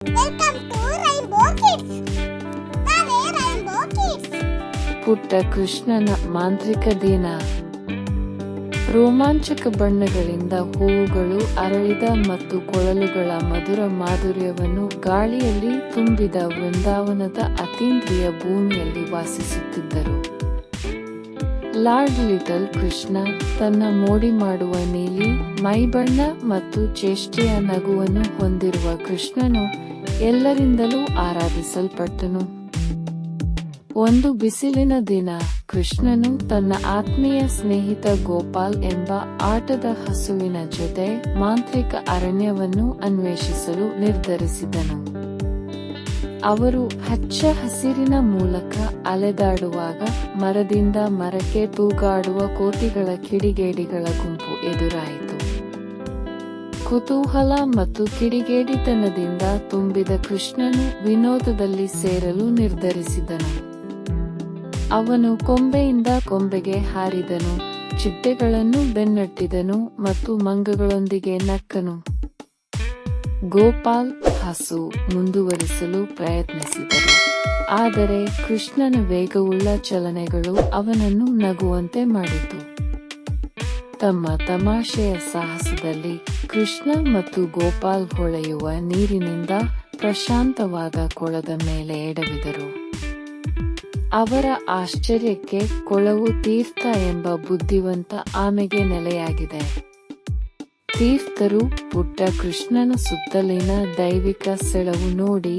Welcome to Rainbow Kids. ನಾನೇ Rainbow Kids. ಪುಟ್ಟ ಕೃಷ್ಣನ ಮಾಂತ್ರಿಕ ದಿನ. ರೋಮಾಂಚಕ ಬಣ್ಣಗಳಿಂದ ಹೂವುಗಳು ಅರಳಿದ ಮತ್ತು ಕೊಳಲುಗಳ ಮಧುರ ಮಾಧುರ್ಯವನ್ನು ಗಾಳಿಯಲ್ಲಿ ತುಂಬಿದ ವೃಂದಾವನದ ಅತೀಂದ್ರಿಯ ಭೂಮಿಯಲ್ಲಿ ವಾಸಿಸುತ್ತಿದ್ದರು. ಲಾರ್ಡ್ ಲಿಟಲ್ ಕೃಷ್ಣ ತನ್ನ ಮೋಡಿ ಮಾಡುವ ನೀಲಿ ಮೈಬಣ್ಣ ಮತ್ತು ಚೇಷ್ಟೆಯ ನಗುವನ್ನು ಹೊಂದಿರುವ ಕೃಷ್ಣನು ಎಲ್ಲರಿಂದಲೂ ಆರಾಧಿಸಲ್ಪಟ್ಟನು. ಒಂದು ಬಿಸಿಲಿನ ದಿನ ಕೃಷ್ಣನು ತನ್ನ ಆತ್ಮೀಯ ಸ್ನೇಹಿತ ಗೋಪಾಲ್ ಎಂಬ ಆಟದ ಹಸುವಿನ ಜೊತೆ ಮಾಂತ್ರಿಕ ಅರಣ್ಯವನ್ನು ಅನ್ವೇಷಿಸಲು ನಿರ್ಧರಿಸಿದನು. ಅವರು ಹಚ್ಚ ಹಸಿರಿನ ಮೂಲಕ ಅಲೆದಾಡುವಾಗ ಮರದಿಂದ ಮರಕ್ಕೆ ತೂಗಾಡುವ ಕೋತಿಗಳ ಕಿಡಿಗೇಡಿಗಳ ಗುಂಪು ಎದುರಾಯಿತು. ಕುತೂಹಲ ಮತ್ತು ಕಿಡಿಗೇಡಿತನದಿಂದ ತುಂಬಿದ ಕೃಷ್ಣನು ವಿನೋದದಲ್ಲಿ ಸೇರಲು ನಿರ್ಧರಿಸಿದನು. ಅವನು ಕೊಂಬೆಯಿಂದ ಕೊಂಬೆಗೆ ಹಾರಿದನು, ಚಿಟ್ಟೆಗಳನ್ನು ಬೆನ್ನಟ್ಟಿದನು ಮತ್ತು ಮಂಗಗಳೊಂದಿಗೆ ನಕ್ಕನು. ಗೋಪಾಲ್ ಹಸು ಮುಂದುವರಿಸಲು ಪ್ರಯತ್ನಿಸಿದರು, ಆದರೆ ಕೃಷ್ಣನ ವೇಗವುಳ್ಳ ಚಲನೆಗಳು ಅವನನ್ನು ನಗುವಂತೆ ಮಾಡಿತು. ತಮ್ಮ ತಮಾಷೆಯ ಸಾಹಸದಲ್ಲಿ ಕೃಷ್ಣ ಮತ್ತು ಗೋಪಾಲ್ ಹೊಳೆಯುವ ನೀರಿನಿಂದ ಪ್ರಶಾಂತವಾದ ಕೊಳದ ಮೇಲೆ ಎಡವಿದರು. ಅವರ ಆಶ್ಚರ್ಯಕ್ಕೆ ಕೊಳವು ತೀರ್ಥ ಎಂಬ ಬುದ್ಧಿವಂತ ಆಮೆಗೆ ನೆಲೆಯಾಗಿದೆ. ತೀರ್ಥರು ಪುಟ್ಟ ಕೃಷ್ಣನ ಸುತ್ತಲಿನ ದೈವಿಕ ಸೆಳವು ನೋಡಿ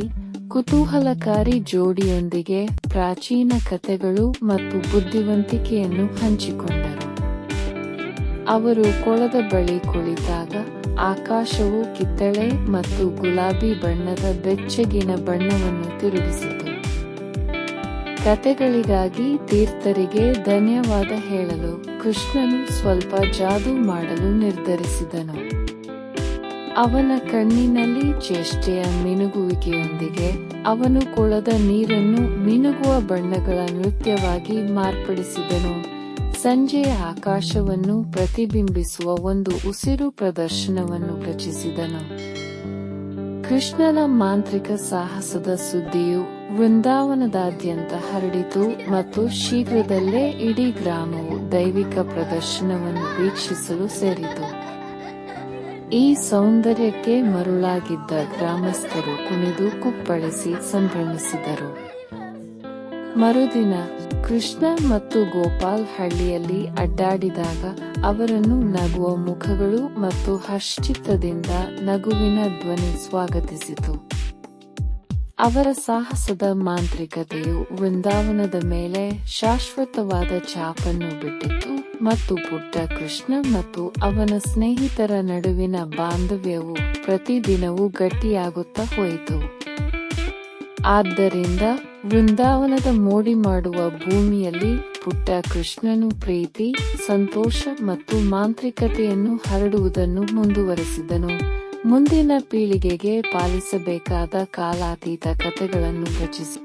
ಕುತೂಹಲಕಾರಿ ಜೋಡಿಯೊಂದಿಗೆ ಪ್ರಾಚೀನ ಕಥೆಗಳು ಮತ್ತು ಬುದ್ಧಿವಂತಿಕೆಯನ್ನು ಹಂಚಿಕೊಂಡರು. ಅವರು ಕೊಳದ ಬಳಿ ಕುಳಿತಾಗ ಆಕಾಶವು ಕಿತ್ತಳೆ ಮತ್ತು ಗುಲಾಬಿ ಬಣ್ಣದ ಬೆಚ್ಚಗಿನ ಬಣ್ಣವನ್ನು ತಿರುಗಿಸಿತು. ಕತೆಗಳಿಗಾಗಿ ತೀರ್ಥರಿಗೆ ಧನ್ಯವಾದ ಹೇಳಲು ಕೃಷ್ಣನು ಸ್ವಲ್ಪ ಜಾದೂ ಮಾಡಲು ನಿರ್ಧರಿಸಿದನು. ಅವನ ಕಣ್ಣಿನಲ್ಲಿ ಚೇಷ್ಟೆಯ ಮಿನುಗುವಿಕೆಯೊಂದಿಗೆ ಅವನು ಕೊಳದ ನೀರನ್ನು ಮಿನುಗುವ ಬಣ್ಣಗಳ ನೃತ್ಯವಾಗಿ ಮಾರ್ಪಡಿಸಿದನು. ಸಂಜೆಯ ಆಕಾಶವನ್ನು ಪ್ರತಿಬಿಂಬಿಸುವ ಒಂದು ಉಸಿರು ಪ್ರದರ್ಶನವನ್ನು ರಚಿಸಿದನು. ಕೃಷ್ಣನ ಮಾಂತ್ರಿಕ ಸಾಹಸದ ಸುದ್ದಿಯು ವೃಂದಾವನದಾದ್ಯಂತ ಹರಡಿತು ಮತ್ತು ಶೀಘ್ರದಲ್ಲೇ ಇಡೀ ಗ್ರಾಮವು ದೈವಿಕ ಪ್ರದರ್ಶನವನ್ನು ವೀಕ್ಷಿಸಲು ಸೇರಿತು. ಈ ಸೌಂದರ್ಯಕ್ಕೆ ಮರುಳಾಗಿದ್ದ ಗ್ರಾಮಸ್ಥರು ಕುಣಿದು ಕುಪ್ಪಳಿಸಿ ಸಂಭ್ರಮಿಸಿದರು. ಮರುದಿನ ಕೃಷ್ಣ ಮತ್ತು ಗೋಪಾಲ್ ಹಳ್ಳಿಯಲ್ಲಿ ಅಡ್ಡಾಡಿದಾಗ ಅವರನ್ನು ನಗುವ ಮುಖಗಳು ಮತ್ತು ಹರ್ಷಚಿತ್ತದಿಂದ ನಗುವಿನ ಧ್ವನಿ ಸ್ವಾಗತಿಸಿತು. ಅವರ ಸಾಹಸದ ಮಾಂತ್ರಿಕತೆಯು ವೃಂದಾವನದ ಮೇಲೆ ಶಾಶ್ವತವಾದ ಛಾಪನ್ನು ಬಿಟ್ಟಿತು ಮತ್ತು ಪುಟ್ಟ ಕೃಷ್ಣ ಮತ್ತು ಅವನ ಸ್ನೇಹಿತರ ನಡುವಿನ ಬಾಂಧವ್ಯವು ಪ್ರತಿದಿನವೂ ಗಟ್ಟಿಯಾಗುತ್ತಾ ಹೋಯಿತು. ಆದ್ದರಿಂದ ವೃಂದಾವನದ ಮೋಡಿ ಮಾಡುವ ಭೂಮಿಯಲ್ಲಿ ಪುಟ್ಟ ಕೃಷ್ಣನು ಪ್ರೀತಿ, ಸಂತೋಷ ಮತ್ತು ಮಾಂತ್ರಿಕತೆಯನ್ನು ಹರಡುವುದನ್ನು ಮುಂದುವರೆಸಿದನು. ಮುಂದಿನ ಪೀಳಿಗೆಗೆ ಪಾಲಿಸಬೇಕಾದ ಕಾಲಾತೀತ ಕಥೆಗಳನ್ನು ರಚಿಸಿ